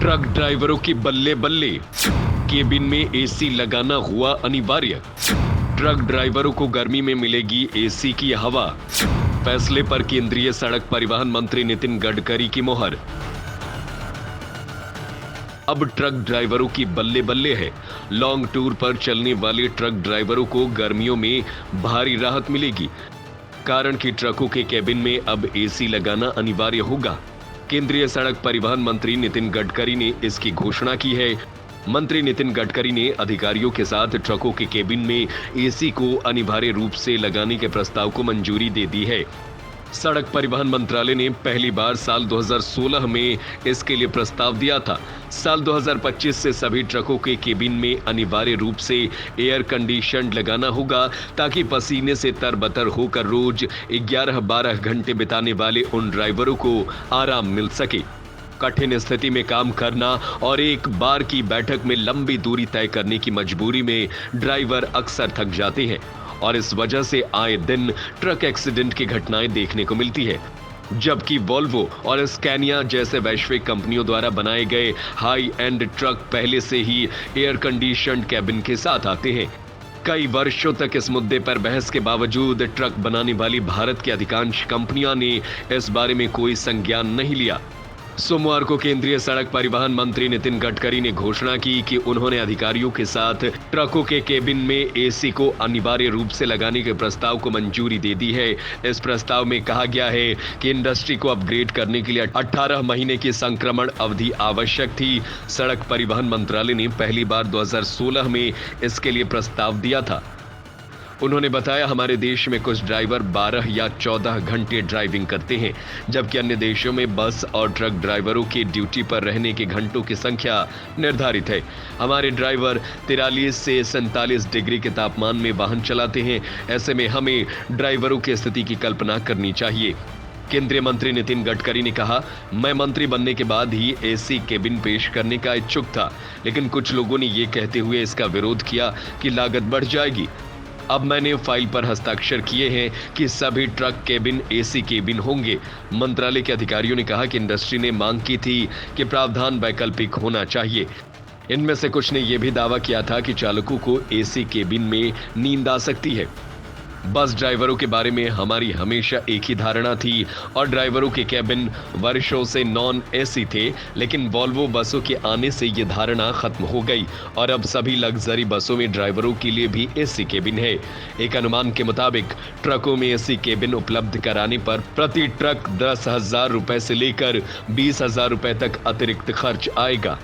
Truck ड्राइवरों की बल्ले बल्ले, केबिन में एसी लगाना हुआ अनिवार्य। ट्रक ड्राइवरों को गर्मी में मिलेगी एसी की हवा। फैसले पर केंद्रीय सड़क परिवहन मंत्री नितिन गडकरी की मोहर। अब ट्रक ड्राइवरों की बल्ले बल्ले है। लॉन्ग टूर पर चलने वाले ट्रक ड्राइवरों को गर्मियों में भारी राहत मिलेगी, कारण कि ट्रकों के केबिन में अब एसी लगाना अनिवार्य होगा। केंद्रीय सड़क परिवहन मंत्री नितिन गडकरी ने इसकी घोषणा की है। मंत्री नितिन गडकरी ने अधिकारियों के साथ ट्रकों के केबिन में एसी को अनिवार्य रूप से लगाने के प्रस्ताव को मंजूरी दे दी है। सड़क परिवहन मंत्रालय ने पहली बार साल 2016 में इसके लिए प्रस्ताव दिया था। साल 2025 से सभी ट्रकों के केबिन में अनिवार्य रूप से एयर कंडीशन लगाना होगा, ताकि पसीने से तरबतर होकर रोज 11-12 घंटे बिताने वाले उन ड्राइवरों को आराम मिल सके। कठिन स्थिति में काम करना और एक बार की बैठक में लंबी दूरी तय करने की मजबूरी में ड्राइवर अक्सर थक जाते हैं और इस वजह से आए दिन ट्रक एक्सीडेंट की घटनाएं देखने को मिलती है। जबकि वोल्वो और स्कैनिया जैसे वैश्विक कंपनियों द्वारा बनाए गए हाई एंड ट्रक पहले से ही एयर कंडीशन्ड कैबिन के साथ आते हैं। कई वर्षों तक इस मुद्दे पर बहस के बावजूद ट्रक बनाने वाली भारत की अधिकांश कंपनियां ने इस बारे में कोई संज्ञान नहीं लिया। सोमवार को केंद्रीय सड़क परिवहन मंत्री नितिन गडकरी ने घोषणा की कि उन्होंने अधिकारियों के साथ ट्रकों के केबिन में एसी को अनिवार्य रूप से लगाने के प्रस्ताव को मंजूरी दे दी है। इस प्रस्ताव में कहा गया है कि इंडस्ट्री को अपग्रेड करने के लिए 18 महीने की संक्रमण अवधि आवश्यक थी। सड़क परिवहन मंत्रालय ने पहली बार 2016 में इसके लिए प्रस्ताव दिया था। उन्होंने बताया, हमारे देश में कुछ ड्राइवर 12 या 14 घंटे ड्राइविंग करते हैं, जबकि अन्य देशों में बस और ट्रक ड्राइवरों के ड्यूटी पर रहने के घंटों की संख्या निर्धारित है। हमारे ड्राइवर 43 से 47 डिग्री के तापमान में वाहन चलाते हैं। ऐसे में हमें ड्राइवरों की स्थिति की कल्पना करनी चाहिए। केंद्रीय मंत्री नितिन गडकरी ने कहा, मैं मंत्री बनने के बाद ही एसी केबिन पेश करने का इच्छुक था, लेकिन कुछ लोगों ने ये कहते हुए इसका विरोध किया कि लागत बढ़ जाएगी। अब मैंने फाइल पर हस्ताक्षर किए हैं कि सभी ट्रक केबिन एसी केबिन होंगे। मंत्रालय के अधिकारियों ने कहा कि इंडस्ट्री ने मांग की थी कि प्रावधान वैकल्पिक होना चाहिए। इनमें से कुछ ने यह भी दावा किया था कि चालकों को एसी केबिन में नींद आ सकती है। बस ड्राइवरों के बारे में हमारी हमेशा एक ही धारणा थी और ड्राइवरों के केबिन वर्षों से नॉन एसी थे, लेकिन वोल्वो बसों के आने से ये धारणा खत्म हो गई और अब सभी लग्जरी बसों में ड्राइवरों के लिए भी एसी केबिन है। एक अनुमान के मुताबिक ट्रकों में एसी केबिन उपलब्ध कराने पर प्रति ट्रक 10,000 रुपए से लेकर 20,000 रुपए तक अतिरिक्त खर्च आएगा।